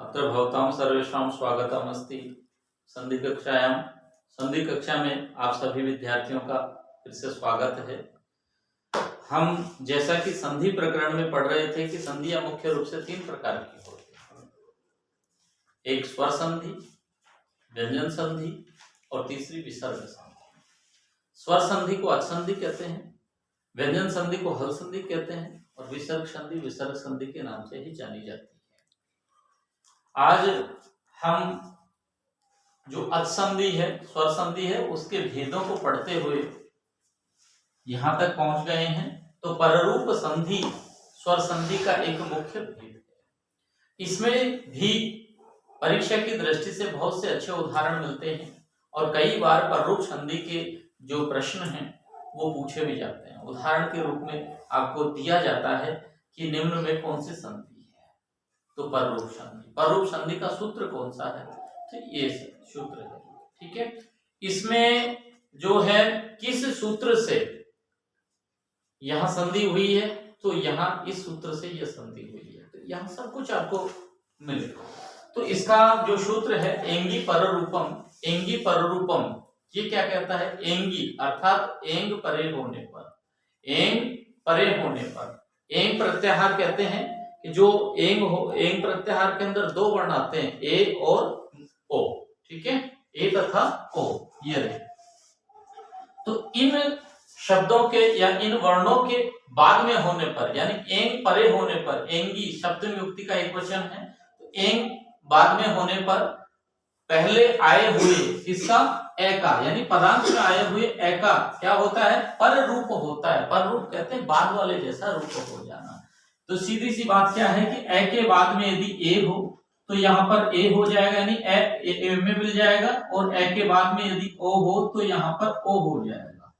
अत्र भवतां सर्वेषां स्वागतम् अस्ति संधि कक्षायां। संधि कक्षा में आप सभी विद्यार्थियों का फिर से स्वागत है। हम जैसा कि संधि प्रकरण में पढ़ रहे थे कि संधियां मुख्य रूप से 3 प्रकार की होती हैं, एक स्वर संधि, व्यंजन संधि और तीसरी विसर्ग संधि। स्वर संधि को अच संधि कहते हैं, व्यंजन संधि को हल संधि कहते हैं और विसर्ग संधि के नाम से ही जानी जाती है। आज हम जो अच संधि है, स्वर संधि है, उसके भेदों को पढ़ते हुए यहां तक पहुंच गए हैं। तो पररूप संधि स्वर संधि का एक मुख्य भेद है। इसमें भी परीक्षा की दृष्टि से बहुत से अच्छे उदाहरण मिलते हैं और कई बार पररूप संधि के जो प्रश्न हैं वो पूछे भी जाते हैं। उदाहरण के रूप में आपको दिया जाता है कि निम्न में कौन सी संधि है, तो पररूप संधि। पररूप संधि का सूत्र कौन सा है, तो ये सूत्र है, ठीक है। इसमें जो है किस सूत्र से यहां संधि हुई है, तो यहां इस सूत्र से यह संधि हुई है, तो यहां सब कुछ आपको मिलेगा। तो इसका जो सूत्र है एंगी पररूपम, एंगी पररूपम ये क्या कहता है, एंगी अर्थात एंग परे होने पर, एंग परे होने पर। एंग प्रत्याहार कहते हैं कि जो एंग हो, एंग प्रत्याहार के अंदर 2 वर्ण आते हैं, ए और ओ, ठीक है, ए तथा ओ, ये रहे। तो इन शब्दों के या इन वर्णों के बाद में होने पर, यानी एंग परे होने पर, एंगी शब्द युक्ति का एक वचन है, तो एंग बाद में होने पर पहले आए हुए किसका, ए का, यानी पदांत में आए हुए ए का क्या होता है, पर रूप होता है। पर रूप कहते हैं बाद वाले जैसा रूप हो जाना। तो सीधी सी बात क्या है कि ए के बाद में यदि ए हो तो यहाँ पर ए हो जाएगा, यानी ए में मिल जाएगा, और ए के बाद में यदि ओ हो तो यहाँ पर ओ हो जाएगा।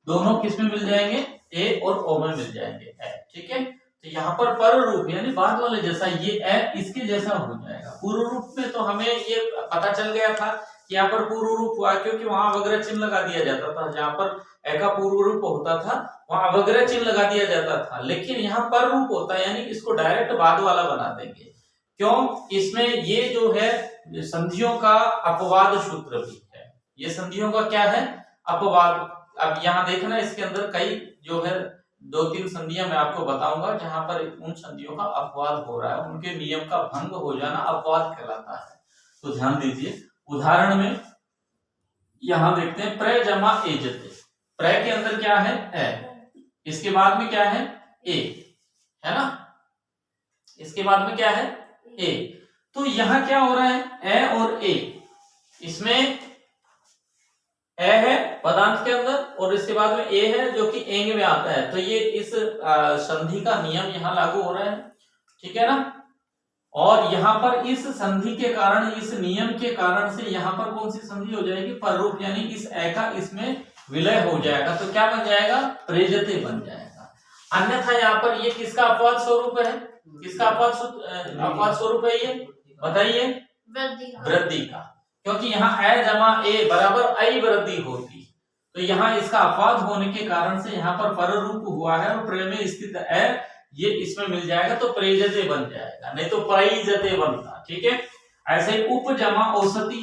दोनों किस में मिल जाएंगे, ए और ओ में मिल जाएंगे, ठीक है। तो यहाँ पर रूप यानी बाद वाले जैसा, ये ए इसके जैसा हो जाएगा। पूर्व रूप में तो हमें ये पता चल गया था कि यहाँ पर पूर्व रूप हुआ, क्योंकि वहां अवग्रह चिन्ह लगा दिया जाता था। जहां पर ए का पूर्व रूप होता था वहां अवग्रह चिन्ह लगा दिया जाता था, लेकिन यहाँ पर रूप होता है, यानी इसको डायरेक्ट बाद वाला बना देंगे। क्यों, इसमें ये जो है संधियों का अपवाद सूत्र भी है। ये संधियों का क्या है, अपवाद। अब यहाँ देखना, इसके अंदर कई जो है 2-3 संधियां मैं आपको बताऊंगा जहां पर उन संधियों का अपवाद हो रहा है, उनके नियम का भंग हो जाना अपवाद कहलाता है। तो ध्यान दीजिए, उदाहरण में यहां देखते हैं प्र जमा एजते। प्र के अंदर क्या है, ए, इसके बाद में क्या है, ए, है ना, इसके बाद में क्या है, ए। तो यहां क्या हो रहा है, ए और ए, इसमें ए है पदांत के अंदर और इसके बाद में ए है जो कि एंग में आता है। तो ये इस संधि का नियम यहां लागू हो रहा है, ठीक है ना। और यहाँ पर इस संधि के कारण, इस नियम के कारण से यहाँ पर कौन सी संधि हो जाएगी, पररूप, यानी इस ए का इसमें विलय हो जाएगा। तो क्या बन जाएगा, प्रेजते बन जाएगा। अन्यथा यहाँ पर ये किसका अपवाद स्वरूप है, किसका अपवाद स्वरूप है, ये बताइए, वृद्धि का। क्योंकि यहाँ ए जमा ए बराबर आई वृद्धि होती, तो यहाँ इसका अपवाद होने के कारण से यहाँ पर पर रूप हुआ है और प्रे में स्थित ए ये इसमें मिल जाएगा, तो प्रेजते बन जाएगा, नहीं तो प्रईजते बनता, ठीक है। ऐसे ही उप जमा औसती,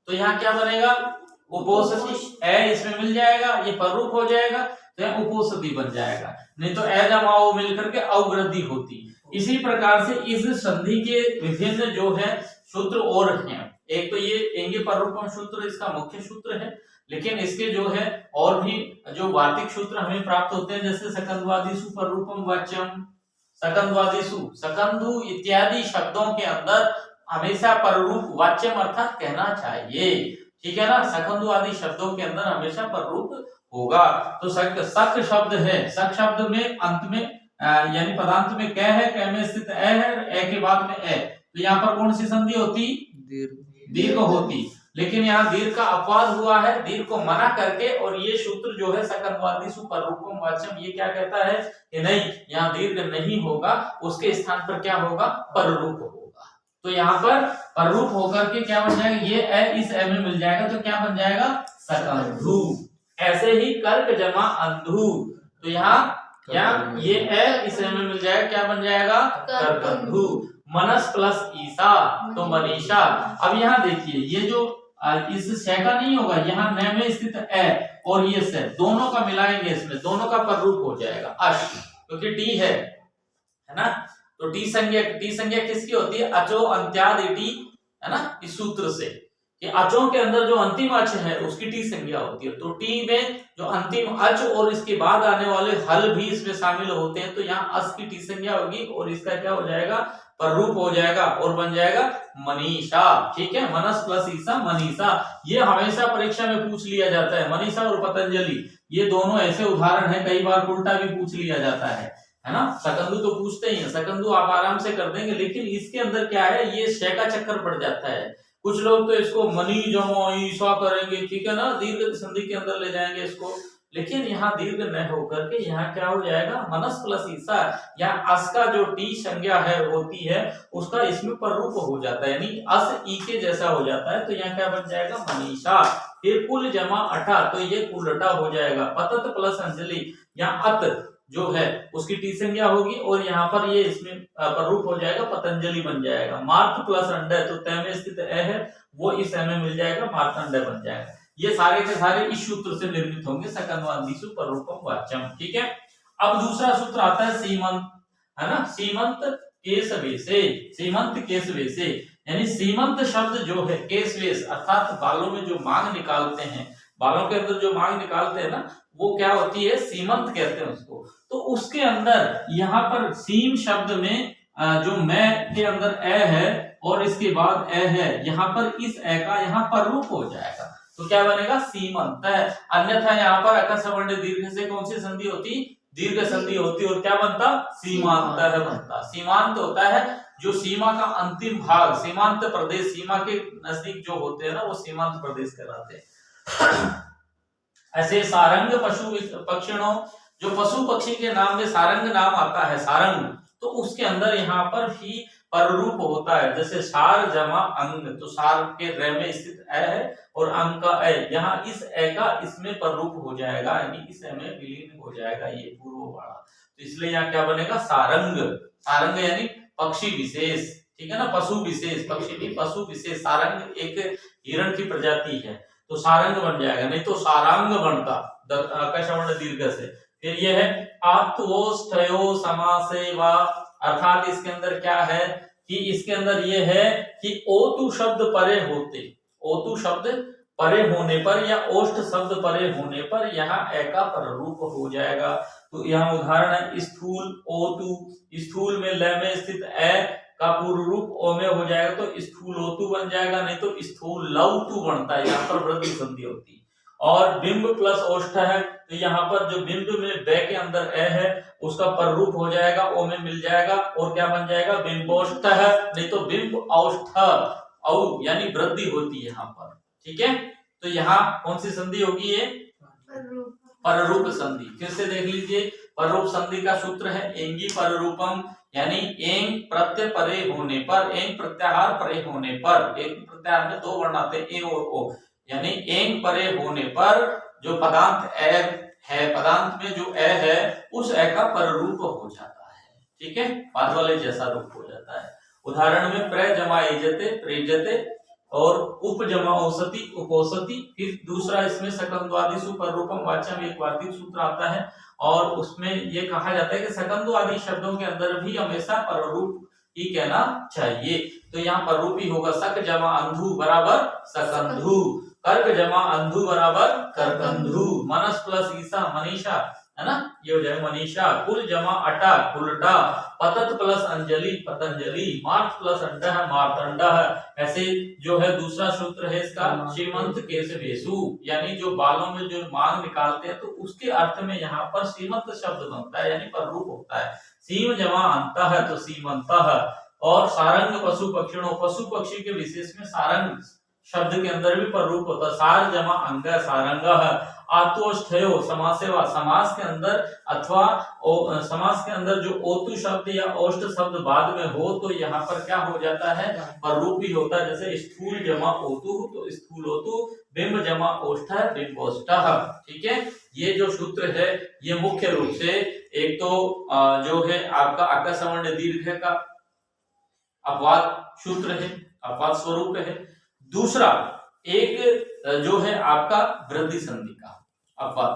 तो यहाँ क्या बनेगा, उपोसती, ए इसमें मिल जाएगा, ये पर रूप हो जाएगा, तो यहाँ उपोसती बन जाएगा, नहीं तो ए जमा ओ मिलकर के अवृद्धि होती। इसी प्रकार से इस संधि के विभिन्न जो है सूत्र और हैं। एक तो ये एंगी पररूपम सूत्र इसका मुख्य सूत्र है, लेकिन इसके जो है और भी जो वार्तिक सूत्र हमें प्राप्त होते हैं, जैसे सकंदवादिषु पररूपम वाच्यम, सकंदवादिषु, सकंदु इत्यादि शब्दों के अंदर हमेशा पररूप वाच्यम अर्थात कहना चाहिए, ठीक है ना। सकंदु आदि शब्दों के अंदर हमेशा पररूप होगा। तो सक शब्द है, सक शब्द में अंत में यानी पदांत में क है, क में स्थित ए है, ए के बाद में ए, तो यहाँ पर कौन सी संधि होती, दीर्घ होती। लेकिन यहाँ दीर्घ का अपवाद हुआ है, दीर्घ को मना करके, और ये सूत्र जो है सकंदवादिषु पररूपम वाच्यम ये क्या कहता है कि नहीं, यहाँ दीर्घ नहीं होगा, उसके स्थान पर क्या होगा, पररूप होगा। तो यहाँ पर पररूप होकर के क्या बन जाएगा, ये ए इस ए में मिल जाएगा, तो क्या बन जाएगा, सकंधु। ऐसे ही कर्क जमा अंधु, तो यहाँ ये ए इस ए में मिल जाएगा, क्या बन जाएगा, कर्कंधु। मनस प्लस ईसा तो मनीषा। अब यहाँ देखिए ये जो इस श का नहीं होगा, यहाँ न में स्थित ए और ये स दोनों का मिलाएंगे, इसमें दोनों का पररूप हो जाएगा अश, क्योंकि टी है ना। तो टी संज्ञा किसकी होती है? अचो अंत्याद टी, है ना, इस सूत्र से कि अचों के अंदर जो अंतिम अच है उसकी टी संज्ञा होती है। तो टी में जो अंतिम अच और इसके बाद आने वाले हल भी इसमें शामिल होते हैं, तो यहाँ अस की टी संज्ञा होगी और इसका क्या हो जाएगा? पररूप हो जाएगा और बन जाएगा मनीषा। ठीक है, मनस प्लस ईसा मनीषा। ये हमेशा परीक्षा में पूछ लिया जाता है, मनीषा और पतंजलि ये दोनों ऐसे उदाहरण है, कई बार उल्टा भी पूछ लिया जाता है ना। सकंदू तो पूछते ही है, सकंदू आप आराम से कर देंगे, लेकिन इसके अंदर क्या है, ये श का चक्कर पड़ जाता है। कुछ लोग तो इसको मनी जमो ईसा करेंगे, ठीक है ना, दीर्घ संधि के अंदर ले जाएंगे इसको, लेकिन यहाँ दीर्घ न होकर के यहाँ क्या हो जाएगा? मनस प्लस ईसा। यहाँ अस का जो टी संज्ञा है होती है उसका इसमें पररूप हो जाता है, यानी अस ई के जैसा हो जाता है, तो यहाँ क्या बन जाएगा? मनीषा। फिर कुल जमा अठा, तो ये कुलटा हो जाएगा। पतत प्लस अंजलि, यहाँ अत जो है उसकी टी संज्ञा होगी और यहाँ पर ये इसमें पररूप हो जाएगा, पतंजलि बन जाएगा। मार्त प्लस अंडे, तो तय में स्थित ए है वो इस ए में मिल जाएगा, मार्तंडय बन जाएगा। ये सारे के सारे इस सूत्र से निर्मित होंगे, सकंदवादिषु पररूपम वाच्यम। ठीक है, अब दूसरा सूत्र आता है सीमंत, है ना, सीमंत केशवे से। सीमंत केशवे से यानी सीमंत शब्द जो है केशवेश अर्थात बालों में जो मांग निकालते हैं, बालों के अंदर जो मांग निकालते हैं ना, वो क्या होती है? सीमंत कहते हैं उसको। तो उसके अंदर यहाँ पर सीम शब्द में जो मैं के अंदर ए है और इसके बाद ए है, यहाँ पर इस ए का यहाँ पर रूप हो जाएगा, तो क्या बनेगा? सीमंत। अन्यथा यहाँ पर अकस वर्ण दीर्घ से कौन सी संधि होती? दीर्घ संधि होती, और क्या बनता? सीमांत बनता। सीमांत होता है जो सीमा का अंतिम भाग, सीमांत प्रदेश, सीमा के नजदीक जो होते हैं ना, वो सीमांत प्रदेश कहलाते हैं। ऐसे सारंग पशु पक्षियों, जो पशु पक्षी के नाम में सारंग नाम आता है, सारंग, तो उसके अंदर यहाँ पर भी पररूप होता है। जैसे सार जमा अंग, तो सार के रे में स्थित ए है और अंग का ए, यहाँ इस ए का इसमें पररूप हो जाएगा, यानी इस ए में विलीन हो जाएगा ये पूर्व वाला, तो इसलिए यहाँ क्या बनेगा? सारंग। सारंग यानी पक्षी विशेष, ठीक है ना, पशु विशेष, पक्षी नहीं पशु विशेष। सारंग एक हिरण की प्रजाति है, तो सारंग बन जाएगा, नहीं तो सारंग बनता कशवर्ण दीर्घ से। फिर यह है आत्वोष्ठयो समासेवा, अर्थात इसके अंदर क्या है कि इसके अंदर ये है कि ओतु शब्द परे होते, ओतु शब्द परे होने पर या ओष्ठ शब्द परे होने पर यहाँ ए का पररूप हो जाएगा। तो यहाँ उदाहरण है स्थूल ओतु, स्थूल में ल में स्थित ए का पूर्व रूप ओ में हो जाएगा, तो स्थूल ओतु बन जाएगा, नहीं तो स्थूल लौतु बनता है, यहाँ पर वृद्धि संधि होती है। और बिंब प्लस ओष्ठ है, तो यहाँ पर जो बिंब में बे के अंदर ए है उसका पररूप हो जाएगा, ओ में मिल जाएगा, और क्या बन जाएगा? बिंबोष्ठ है, नहीं तो बिंब औष्ठ औ, यानी वृद्धि होती है यहाँ पर। ठीक है, तो यहाँ कौन सी संधि होगी? ये पररूप संधि। फिर से देख लीजिए, पररूप संधि का सूत्र है एंगी पररूपम, यानी एंग प्रत्यय परे होने पर, एंग प्रत्याहार परे होने पर, एक प्रत्याहार में दो वर्ण आते हैं ए और ओ, यानी एंग परे होने पर जो पदांत ए है, पदांत में जो ए है उस ए का पररूप हो जाता है। ठीक है, बाद वाले जैसा रूप हो जाता है। उदाहरण में प्र जमा इजते प्रेजते और उप जमा औसति उपौसति। फिर दूसरा इसमें सकंद्वादिषु पररूपम वाच्यम एक वार्तिक सूत्र आता है, और उसमें ये कहा जाता है कि सकंदु आदि शब्दों के अंदर भी हमेशा पररूप ही कहना चाहिए। तो यहाँ पररूप ही होगा, सक जमा अंधु बराबर सकंधु, कर्क जमा अंधु बराबर करकंधु, मनस प्लस ईसा मनीषा, है ना, ये हो जाए मनीषा। कुल जमा अटा कुलटा, पतत प्लस अंजलि पतंजलि, मार्त प्लस अंडा है मार्तंडा है। ऐसे जो है दूसरा सूत्र है इसका श्रीमंत केशवेशु, यानी जो बालों में जो मांग निकालते हैं, तो उसके अर्थ में यहाँ पर श्रीमंत शब्द बनता है, यानी पररूप होता है। सीम जमा अंत है तो सीमंत है। और सारंग पशु पक्षियों, पशु पक्षी के विशेष में सारंग शब्द के अंदर भी पररूप होता है, सार जमा अंग सारंग है। आतोष्ठयो समासेवा, समास के अंदर अथवा समास के अंदर जो ओतु शब्द या ओष्ठ शब्द बाद में हो, तो यहाँ पर क्या हो जाता है? पररूप भी होता है। जैसे स्थूल जमा ओतु, तो स्थूल ओतु, बिंब जमा ओष्ठ बिंबोष्ठ। ठीक है, ये जो सूत्र है ये मुख्य रूप से एक तो जो है आपका अकस्वर्ण दीर्घ का अपवाद सूत्र है, अपवाद स्वरूप है। दूसरा एक जो है आपका वृद्धि संधि का अपवाद,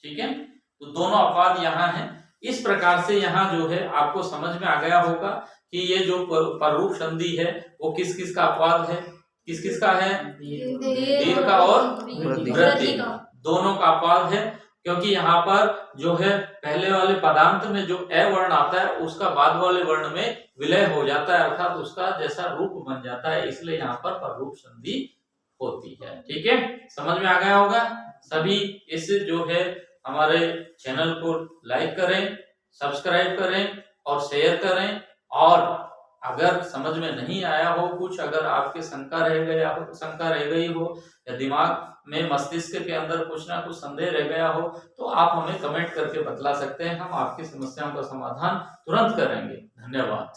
ठीक है। तो दोनों अपवाद यहाँ है। इस प्रकार से यहाँ जो है आपको समझ में आ गया होगा कि ये जो पररूप संधि है वो किस किस का अपवाद है, किस किस का है, दीर्घ का और वृद्धि दोनों का अपवाद है। क्योंकि यहाँ पर जो है पहले वाले पदांत में जो ए वर्ण आता है उसका बाद वाले वर्ण में विलय हो जाता है, अर्थात उसका जैसा रूप बन जाता है, इसलिए यहाँ पर पररूप संधि होती है। ठीक है, समझ में आ गया होगा सभी। इस जो है हमारे चैनल को लाइक करें, सब्सक्राइब करें और शेयर करें। और अगर समझ में नहीं आया हो कुछ, अगर आपके शंका रह गई हो या दिमाग में मस्तिष्क के अंदर कुछ ना कुछ संदेह रह गया हो तो आप हमें कमेंट करके बतला सकते हैं, हम आपकी समस्याओं का समाधान तुरंत करेंगे। धन्यवाद।